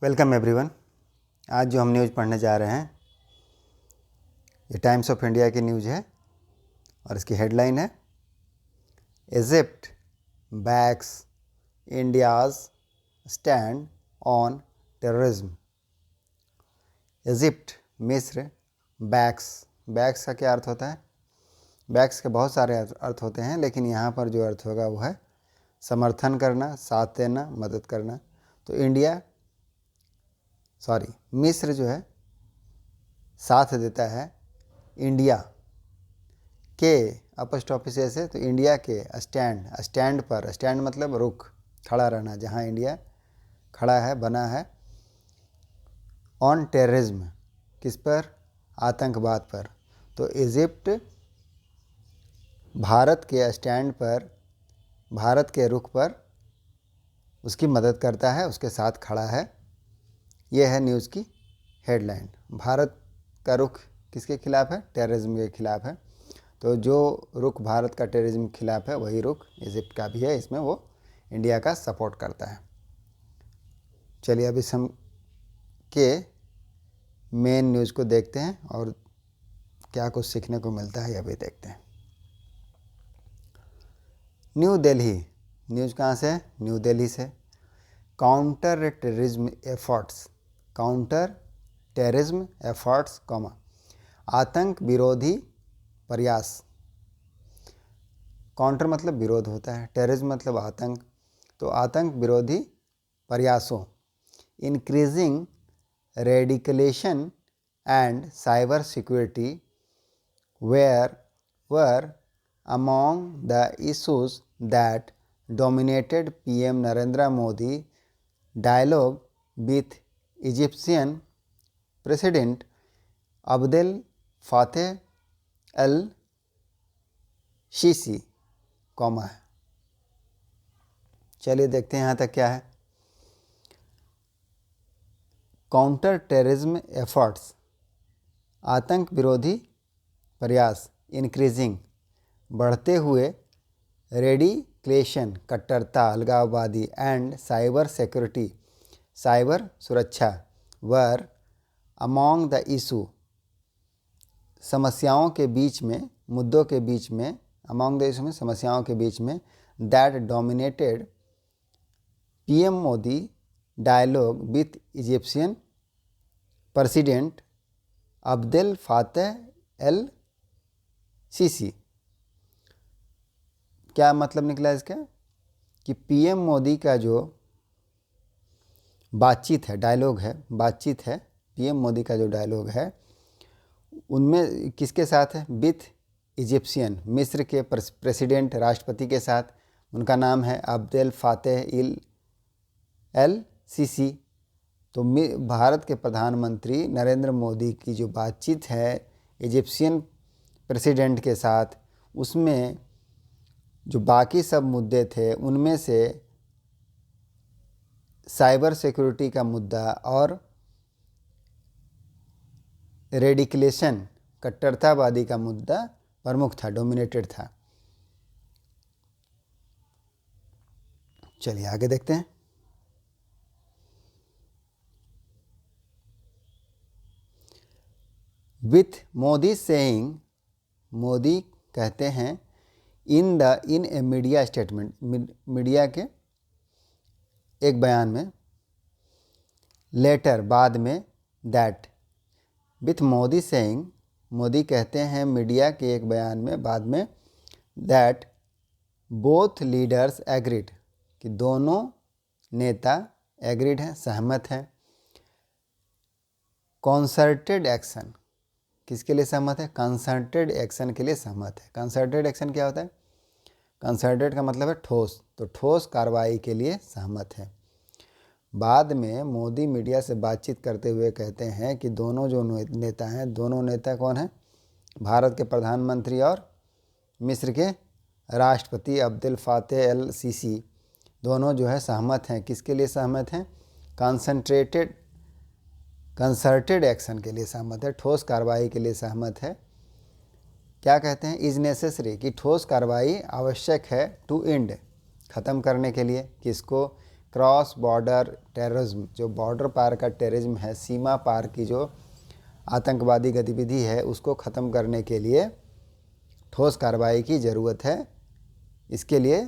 Welcome everyone. आज जो हम न्यूज़ पढ़ने जा रहे हैं ये टाइम्स ऑफ इंडिया की न्यूज़ है और इसकी हेडलाइन है Egypt backs India's stand on terrorism. Egypt मिस्र बैक्स का क्या अर्थ होता है? बैक्स के बहुत सारे अर्थ होते हैं, लेकिन यहाँ पर जो अर्थ होगा वो है समर्थन करना, साथ देना, मदद करना। तो मिस्र जो है साथ देता है इंडिया के अपॉस्ट्रोफी से, तो इंडिया के स्टैंड पर, स्टैंड मतलब रुख, खड़ा रहना, जहाँ इंडिया खड़ा है, बना है, ऑन टेररिज्म, किस पर? आतंकवाद पर। तो इजिप्ट भारत के स्टैंड पर, भारत के रुख पर उसकी मदद करता है, उसके साथ खड़ा है। यह है न्यूज़ की हेडलाइन। भारत का रुख किसके खिलाफ है? टेररिज्म के खिलाफ है। तो जो रुख भारत का टेररिज्म के खिलाफ है वही रुख इजिप्ट का भी है, इसमें वो इंडिया का सपोर्ट करता है। चलिए अब इस हम के मेन न्यूज़ को देखते हैं और क्या कुछ सीखने को मिलता है यह भी देखते हैं। न्यू दिल्ली, न्यूज़ कहाँ से है? न्यू दिल्ली से। काउंटर टेररिज्म एफर्ट्स, आतंक विरोधी प्रयास। काउंटर मतलब विरोध होता है, टेररिज्म मतलब आतंक, तो आतंक विरोधी प्रयासों, increasing radicalisation and cyber security were among the issues that dominated PM Narendra Modi dialogue with Egyptian President Abdel Fattah el-Sisi, है। चलिए देखते हैं यहाँ तक क्या है। काउंटर टेररिज्म एफर्ट्स, आतंक विरोधी प्रयास, इंक्रीजिंग बढ़ते हुए, रेडिकलेशन कट्टरता, अलगाववादी, एंड साइबर सिक्योरिटी साइबर सुरक्षा, वर अमॉन्ग द इशू समस्याओं के बीच में, मुद्दों के बीच में, अमॉन्ग द इशू में समस्याओं के बीच में, that dominated PM Modi dialogue with Egyptian president Abdel Fattah el Sisi. क्या मतलब निकला इसका? कि पीएम मोदी का जो बातचीत है, डायलॉग है, बातचीत है, पीएम मोदी का जो डायलॉग है उनमें किसके साथ है? विथ इजिप्शियन, मिस्र के प्रेसिडेंट, राष्ट्रपति के साथ। उनका नाम है अब्देल फातह एल सीसी। तो भारत के प्रधानमंत्री नरेंद्र मोदी की जो बातचीत है इजिप्शियन प्रेसिडेंट के साथ, उसमें जो बाकी सब मुद्दे थे उनमें से साइबर सिक्योरिटी का मुद्दा और रेडिकलेशन, कट्टरतावादी का मुद्दा प्रमुख था, डोमिनेटेड था। चलिए आगे देखते हैं। विथ मोदी सेइंग, मोदी कहते हैं, इन ए मीडिया स्टेटमेंट, मीडिया के एक बयान में, लेटर बाद में, that with Modi saying, Modi कहते हैं मीडिया के एक बयान में बाद में, दैट बोथ लीडर्स एग्रीड, कि दोनों नेता एग्रीड हैं, सहमत हैं, कॉन्सर्टेड एक्शन, किसके लिए सहमत है? कंसर्टेड एक्शन के लिए सहमत है। कंसर्टेड एक्शन क्या होता है? कंसर्टेड का मतलब है ठोस, तो ठोस कार्रवाई के लिए सहमत है। बाद में मोदी मीडिया से बातचीत करते हुए कहते हैं कि दोनों जो नेता हैं, दोनों नेता कौन हैं? भारत के प्रधानमंत्री और मिस्र के राष्ट्रपति अब्देल फातह एल सीसी, दोनों जो है सहमत हैं। किसके लिए सहमत हैं? कंसर्टेड एक्शन के लिए सहमत है, ठोस कार्रवाई के लिए सहमत है। क्या कहते हैं? इज़ नेसेसरी, कि ठोस कार्रवाई आवश्यक है, टू एंड, ख़त्म करने के लिए। किसको? क्रॉस बॉर्डर टेररिज्म, जो बॉर्डर पार का टेररिज्म है, सीमा पार की जो आतंकवादी गतिविधि है, उसको ख़त्म करने के लिए ठोस कार्रवाई की ज़रूरत है। इसके लिए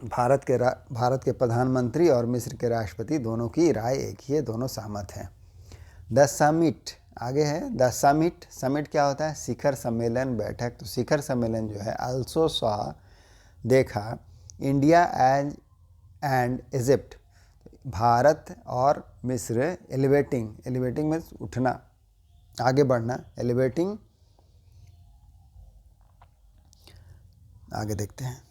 भारत के प्रधानमंत्री और मिस्र के राष्ट्रपति दोनों की राय एक ही है, दोनों सहमत हैं। द समिट आगे है। द समिट, समिट क्या होता है? शिखर सम्मेलन, बैठक। तो शिखर सम्मेलन जो है आल्सो सॉ, देखा, इंडिया एंड इजिप्ट, भारत और मिस्र एलिवेटिंग, एलिवेटिंग में उठना, आगे बढ़ना, एलिवेटिंग, आगे देखते हैं।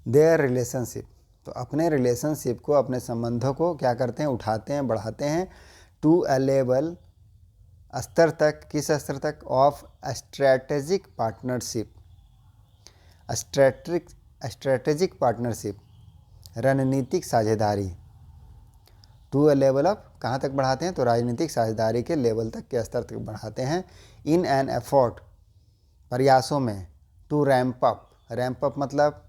देयर रिलेशनशिप, तो अपने रिलेशनशिप को, अपने संबंधों को क्या करते हैं? उठाते हैं, बढ़ाते हैं। टू अ लेवल, स्तर तक, किस स्तर तक? Of strategic partnership, strategic partnership, रणनीतिक साझेदारी। टू अ लेवल ऑफ, कहाँ तक बढ़ाते हैं? तो राजनीतिक साझेदारी के लेवल तक, के स्तर तक बढ़ाते हैं। इन एन एफर्ट, प्रयासों में। To ramp up, ramp up मतलब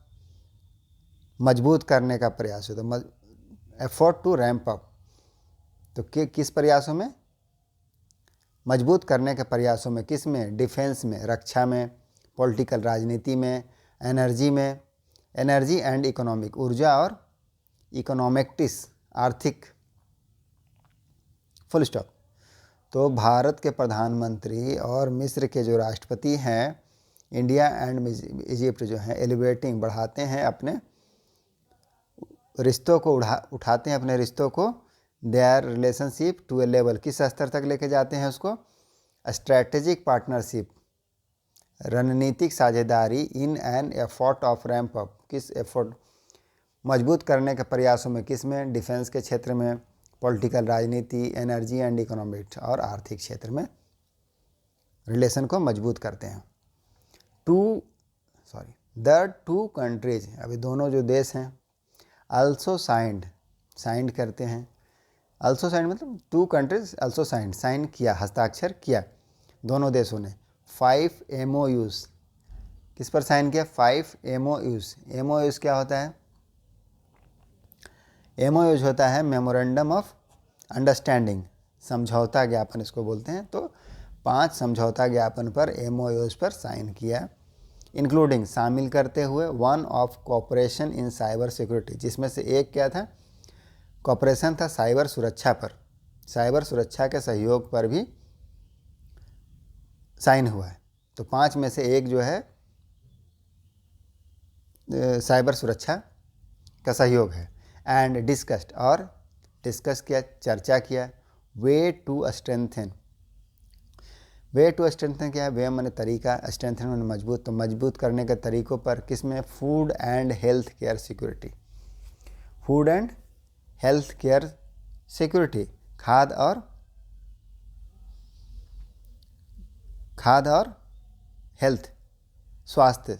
मजबूत करने का प्रयास है, तो एफर्ट टू रैम्प अप, तो किस प्रयासों में? मजबूत करने के प्रयासों में। किस में? डिफेंस में, रक्षा में, पॉलिटिकल, राजनीति में, एनर्जी में, एनर्जी एंड इकोनॉमिक, ऊर्जा और इकोनॉमिक्टिस, आर्थिक, फुल स्टॉप। तो भारत के प्रधानमंत्री और मिस्र के जो राष्ट्रपति हैं, इंडिया एंड इजिप्ट जो हैं, एलिवेटिंग, बढ़ाते हैं अपने रिश्तों को, उठाते हैं अपने रिश्तों को, their relationship to a level, किस स्तर तक लेके जाते हैं उसको? स्ट्रैटेजिक पार्टनरशिप, रणनीतिक साझेदारी। In an effort of ramp up, किस एफर्ट? मजबूत करने के प्रयासों में। किस में? डिफेंस के क्षेत्र में, पॉलिटिकल, राजनीति, एनर्जी एंड इकोनॉमिक, और आर्थिक क्षेत्र में रिलेशन को मजबूत करते हैं। द टू कंट्रीज, अभी दोनों जो देश हैं, आल्सो साइंड करते हैं। आल्सो साइंड मतलब टू कंट्रीज आल्सो साइन किया, हस्ताक्षर किया दोनों देशों ने। 5 MOUs, किस पर साइन किया? 5 MOUs। MOUs क्या होता है? MOUs होता है मेमोरेंडम ऑफ अंडरस्टैंडिंग, समझौता ज्ञापन इसको बोलते हैं। तो 5 समझौता ज्ञापन पर, MOUs पर साइन किया, इंक्लूडिंग, शामिल करते हुए, 1 of cooperation in cyber security, जिसमें से एक क्या था? कोऑपरेशन था साइबर सुरक्षा पर, साइबर सुरक्षा के सहयोग पर भी साइन हुआ है। तो 5 में से एक जो है साइबर सुरक्षा का सहयोग है। एंड डिस्कस्ड, और डिस्कस किया, चर्चा किया। Way to strengthen, way to strengthen क्या है? वे मैंने तरीका, स्ट्रेंथन मैंने मजबूत, तो मजबूत करने के तरीकों पर। किस में? Food and health care security, food and health care security, खाद्य और हेल्थ, स्वास्थ्य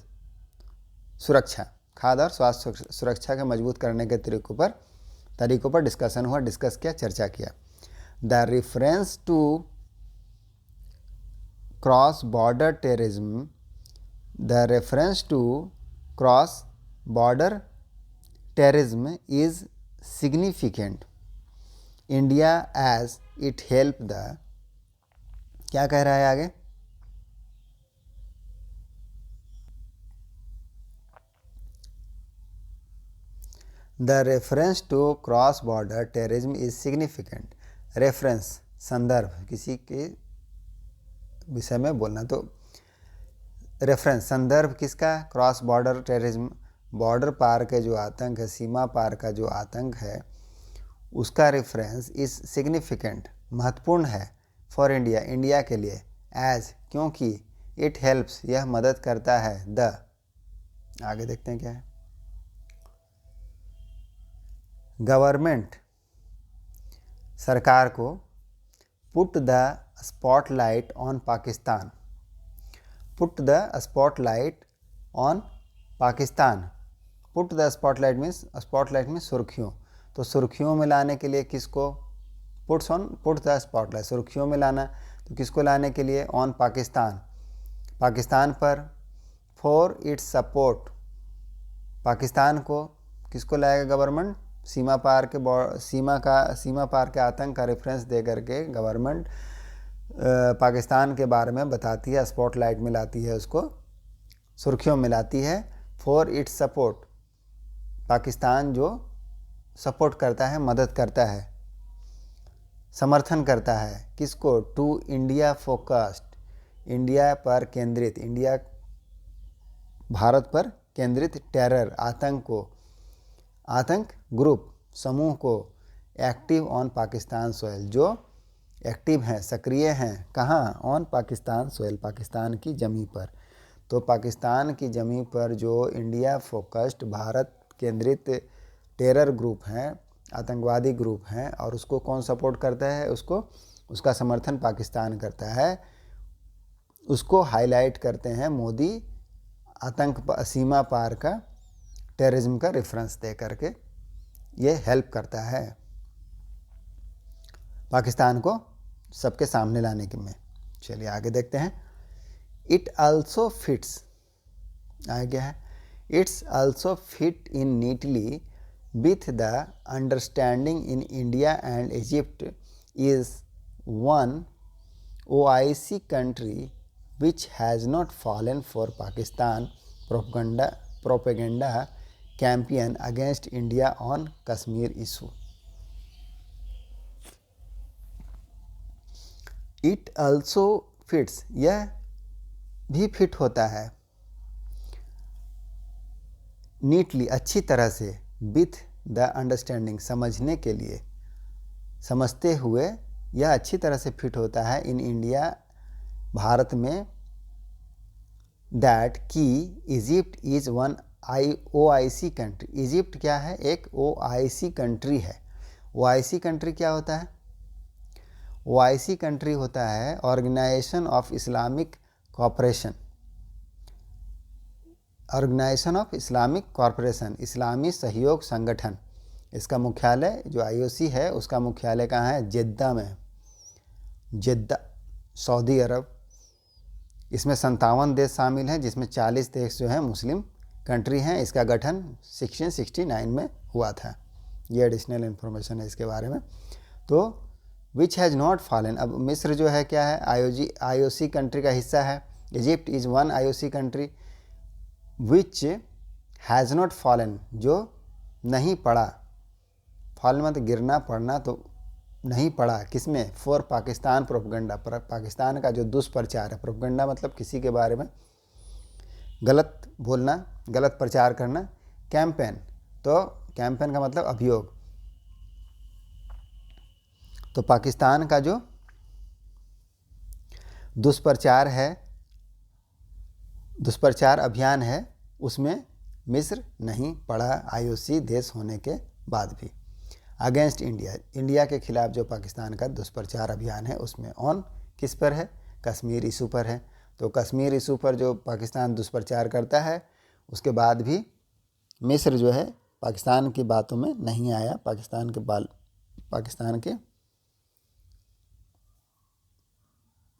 सुरक्षा, खाद्य और स्वास्थ्य सुरक्षा के मजबूत करने के तरीकों पर डिस्कशन हुआ, डिस्कस किया, चर्चा किया। The reference to cross border terrorism, the reference to cross border terrorism is significant India as it help the, क्या कह रहा है आगे? The reference to cross border terrorism is significant, reference, संदर्भ, किसी के विषय में बोलना। तो रेफरेंस, संदर्भ किसका? क्रॉस बॉर्डर टेररिज्म, बॉर्डर पार के जो आतंक है, सीमा पार का जो आतंक है, उसका रेफरेंस इज सिग्निफिकेंट, महत्वपूर्ण है, फॉर इंडिया, इंडिया के लिए, एज, क्योंकि, इट हेल्प्स, यह मदद करता है, द, आगे देखते हैं क्या है। गवर्नमेंट, सरकार को, put the spotlight on Pakistan, put the spotlight on Pakistan, put the spotlight means सुर्खियों, तो सुर्खियों में लाने के लिए किसको? पुट द स्पॉटलाइट, सुर्खियों में लाना। तो किसको लाने के लिए? ऑन पाकिस्तान, पाकिस्तान पर। फॉर इट्स सपोर्ट, पाकिस्तान को किसको लाएगा गवर्नमेंट? सीमा पार के सीमा पार के आतंक का रेफरेंस दे करके गवर्नमेंट पाकिस्तान के बारे में बताती है, स्पॉटलाइट में लाती है, उसको सुर्खियों में लाती है। फॉर इट्स सपोर्ट, पाकिस्तान जो सपोर्ट करता है, मदद करता है, समर्थन करता है किसको? टू इंडिया फोकस्ड, इंडिया पर केंद्रित, इंडिया भारत पर केंद्रित टेरर, आतंक को, आतंक ग्रुप समूह को, एक्टिव ऑन पाकिस्तान सोयल, जो एक्टिव हैं, सक्रिय हैं, कहाँ? ऑन पाकिस्तान सोयल, पाकिस्तान की ज़मीं पर। तो पाकिस्तान की ज़मीं पर जो इंडिया फोकस्ड, भारत केंद्रित टेरर ग्रुप हैं, आतंकवादी ग्रुप हैं, और उसको कौन सपोर्ट करता है? उसका समर्थन पाकिस्तान करता है। उसको हाईलाइट करते हैं मोदी, आतंक सीमा पार का टेररिज्म का रेफरेंस दे करके ये हेल्प करता है पाकिस्तान को सबके सामने लाने के में। चलिए आगे देखते हैं। इट आल्सो फिट्स, आगे है, it's also fit in neatly with the understanding in India and Egypt is one OIC country which has not fallen for Pakistan propaganda campaign against India on Kashmir issue. It also fits, यह भी fit होता है neatly, अच्छी तरह से, with the understanding, समझने के लिए, समझते हुए यह अच्छी तरह से फिट होता है इन इंडिया, भारत में, दैट कि Egypt is one OIC country. Egypt क्या है? एक OIC कंट्री है। OIC कंट्री क्या होता है? OIC कंट्री होता है organisation of Islamic cooperation, organisation of Islamic corporation, इस्लामी सहयोग संगठन। इसका मुख्यालय जो IOC है उसका मुख्यालय कहाँ है? जेद्दा में, जेद्दा, सऊदी अरब। इसमें 57 देश शामिल हैं, जिसमें 40 देश जो हैं मुस्लिम कंट्री हैं। इसका गठन 1669 में हुआ था। ये एडिशनल इन्फॉर्मेशन है इसके बारे में। तो विच हैज़ नॉट फॉलन, अब मिस्र जो है क्या है? IOC कंट्री का हिस्सा है। Egypt is one IOC country which has not fallen, जो नहीं पड़ा, फॉलन मतलब गिरना, पड़ना, तो नहीं पड़ा किसमें? फॉर पाकिस्तान प्रोपगंडा, पाकिस्तान का जो दुष्प्रचार है। प्रोपगंडा मतलब किसी के बारे में गलत बोलना, गलत प्रचार करना। कैंपेन, तो कैंपेन का मतलब अभियोग। तो पाकिस्तान का जो दुष्प्रचार है, दुष्प्रचार अभियान है, उसमें मिस्र नहीं पड़ा IOC देश होने के बाद भी। अगेंस्ट इंडिया, इंडिया के खिलाफ जो पाकिस्तान का दुष्प्रचार अभियान है उसमें ऑन किस पर है? कश्मीर इशू पर है। तो कश्मीर इशू पर जो पाकिस्तान दुष्प्रचार करता है उसके बाद भी मिस्र जो है पाकिस्तान की बातों में नहीं आया, पाकिस्तान के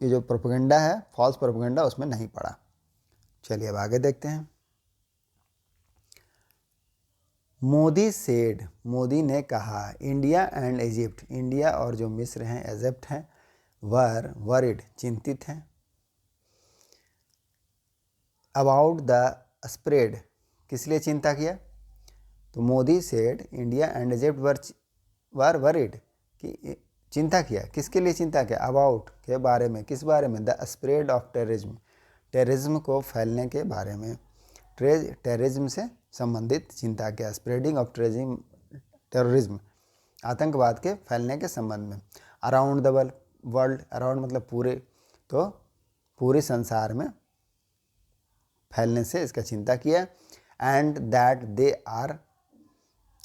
ये जो प्रोपेगेंडा है, फॉल्स प्रोपेगेंडा, उसमें नहीं पड़ा। चलिए अब आगे देखते हैं। मोदी सेड, मोदी ने कहा, इंडिया एंड इजिप्ट, इंडिया और जो मिस्र हैं, इजिप्ट हैं, वरिड, चिंतित हैं, अबाउट द स्प्रेड, किस लिए चिंता किया? तो Modi said India and Egypt were worried, कि चिंता किया, किसके लिए चिंता किया? अबाउट के बारे में, किस बारे में? The spread of terrorism, terrorism को फैलने के बारे में, टेररिज्म से संबंधित चिंता किया। स्प्रेडिंग ऑफ टेररिज्म, आतंकवाद के फैलने के संबंध में। अराउंड द वर्ल्ड, अराउंड मतलब पूरे, तो पूरे संसार में फैलने से इसका चिंता किया। And that they are,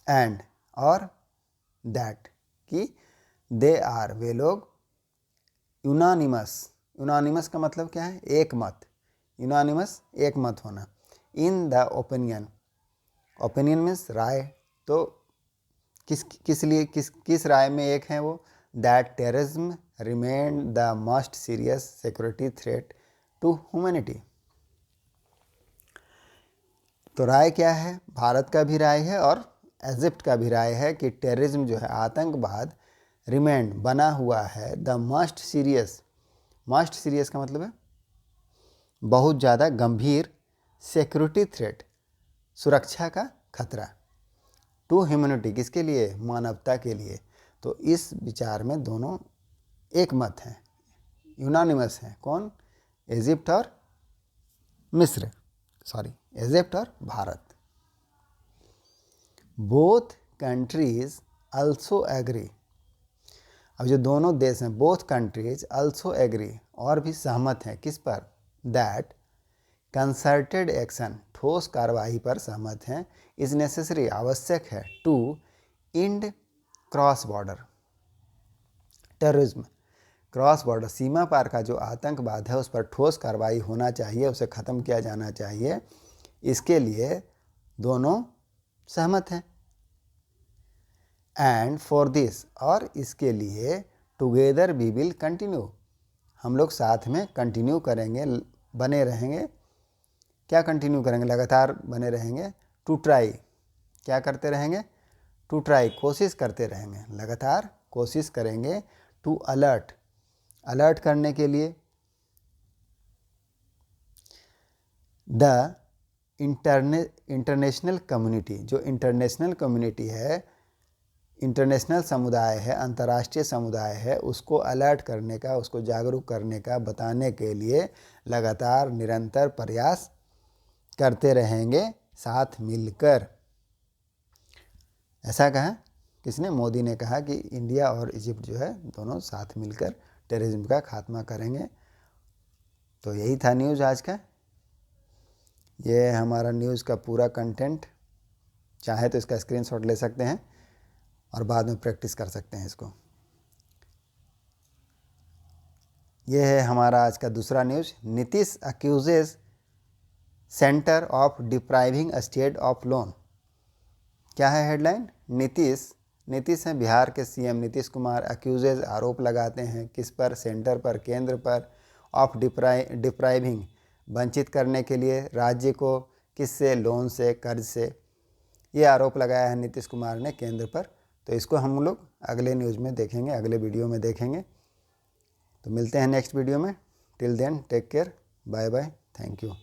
and और दैट कि दे आर, वे लोग, यूनानिमस, यूनानिमस का मतलब क्या है? एक मत, यूनानिमस एक मत होना। In the opinion, opinion means राय, तो किस राय में एक हैं वो? that terrorism remained the most serious security threat to humanity. तो राय क्या है? भारत का भी राय है और इजिप्ट का भी राय है कि टेररिज्म जो है, आतंकवाद, रिमेंड बना हुआ है the most serious, most serious का मतलब है बहुत ज़्यादा गंभीर, सिक्योरिटी थ्रेट, सुरक्षा का खतरा, टू ह्यूमैनिटी, किसके लिए? मानवता के लिए। तो इस विचार में दोनों एक मत हैं, यूनानिमस हैं। कौन? इजिप्ट और मिस्र, सॉरी, इजिप्ट और भारत। बोथ कंट्रीज अल्सो एग्री, अब जो दोनों देश हैं, बोथ कंट्रीज अल्सो एग्री, और भी सहमत हैं किस पर? दैट कंसर्टेड एक्शन, ठोस कार्रवाई पर सहमत हैं, इज नेसेसरी, आवश्यक है, to end cross border terrorism, cross border, सीमा पार का जो आतंकवाद है उस पर ठोस कार्रवाई होना चाहिए, उसे ख़त्म किया जाना चाहिए। इसके लिए दोनों सहमत हैं। एंड फॉर दिस, और इसके लिए टुगेदर वी विल कंटिन्यू, हम लोग साथ में कंटिन्यू करेंगे, बने रहेंगे। क्या कंटिन्यू करेंगे? लगातार बने रहेंगे। टू ट्राई, क्या करते रहेंगे? टू ट्राई, कोशिश करते रहेंगे, लगातार कोशिश करेंगे। टू अलर्ट, अलर्ट करने के लिए। द इंटरनेशनल कम्युनिटी, जो इंटरनेशनल कम्युनिटी है, इंटरनेशनल समुदाय है, अंतर्राष्ट्रीय समुदाय है, उसको अलर्ट करने का, उसको जागरूक करने का, बताने के लिए लगातार निरंतर प्रयास करते रहेंगे साथ मिलकर। ऐसा कहा किसने? मोदी ने कहा कि इंडिया और इजिप्ट जो है दोनों साथ मिलकर टेररिज्म का खात्मा करेंगे। तो यही था न्यूज़ आज का। ये हमारा न्यूज़ का पूरा कंटेंट, चाहे तो इसका स्क्रीनशॉट ले सकते हैं और बाद में प्रैक्टिस कर सकते हैं इसको। ये है हमारा आज का दूसरा news. Nitish accuses centre of depriving state of loan. क्या है हेडलाइन? नीतीश हैं बिहार के सीएम नीतीश कुमार, अक्यूजेज, आरोप लगाते हैं किस पर? सेंटर पर, केंद्र पर, ऑफ डिप्राइविंग, वंचित करने के लिए राज्य को, किससे? लोन से, कर्ज से। ये आरोप लगाया है नीतीश कुमार ने केंद्र पर। तो इसको हम लोग अगले न्यूज़ में देखेंगे, अगले वीडियो में देखेंगे। तो मिलते हैं नेक्स्ट वीडियो में। Till then take care, bye bye, thank you.